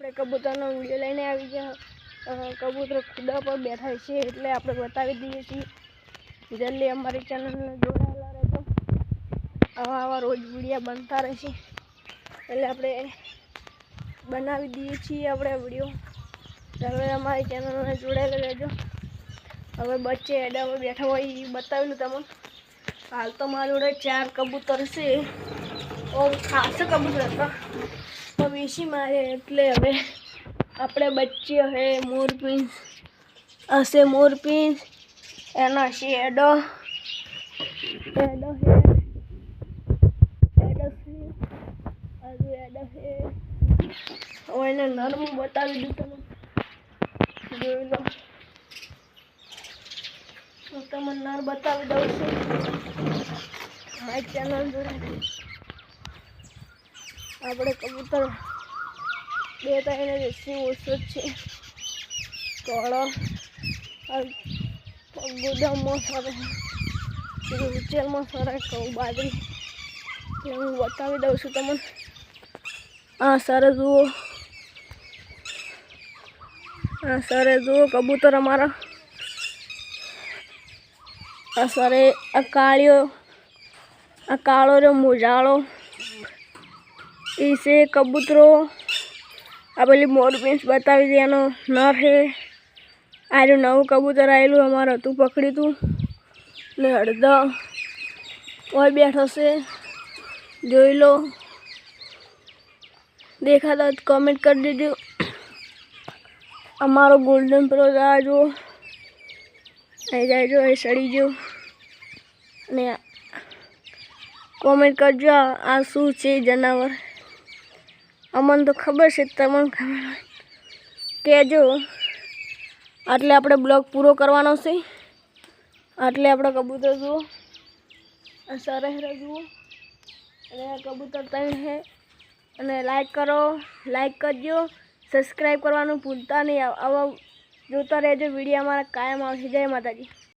આપણે કબૂતરનો વિડીયો લઈને આવી ગયા. કબૂતર ખુદા પર બેઠા છે એટલે આપણે બતાવી દઈએ છીએ. જલ્દી અમારી ચેનલને જોડાયેલા રહેજો. આવા રોજ વિડીયો બનતા રહેશે એટલે આપણે બનાવી દઈએ છીએ આપણે વિડીયો. હવે અમારી ચેનલને જોડાયેલા રહેજો. હવે બચ્ચે એડામાં બેઠા હોય એ બતાવેલું તમને. હાલ તો મારી જોડે 4 કબૂતર છે. ખાસ કબૂતર હતા તો વેચી મારે એટલે હવે આપણે બચ્ચે હે મોરપીંછ હશે. મોરપીંછ એના છે એડો છે હજુ એડો છે. હવે એને નરમ બતાવી દીધું તમે જોઈ લો. હું તમને નર બતાવી દઉં છું. મારી ચેનલ જોડે આપણે કબૂતર 2-3 દેશી ઓછો જ છે. થોડો ગોદામમાં સરે ઉચેરમાં સરે કહું બાજરી એટલે હું બતાવી દઉં છું તમને. આ સરે જુઓ, આ સરે જુઓ કબૂતર અમારા. આ સરે આ કાળો રે મોજાળો એ છે કબૂતરો. આ પેલી મોરપીંછ બતાવી દે એનો નર છે. આર્યું નવું કબૂતર આવેલું અમારે હતું પકડ્યું હતું ને અડધા ઓય બેઠો છે જોઈ લો. દેખાતા હોય કમેન્ટ કરી દેજો. અમારો ગોલ્ડન પેલો આ જો અહીં જાય જો એ સડી ગયો અને કોમેન્ટ કરજો આ શું છે જનાવર. અમને તો ખબર છે, તમને ખબર કહેજો. એટલે આપણે બ્લોગ પૂરો કરવાનો છે. એટલે આપણે કબૂતર જુઓ, આ સરસ જુઓ અને આ કબૂતર 3 છે. અને લાઈક કરજો, સબસ્ક્રાઈબ કરવાનું ભૂલતા નહીં. આવા જોતા રહેજો વિડીયો અમારા કાયમ આવશે. જય માતાજી.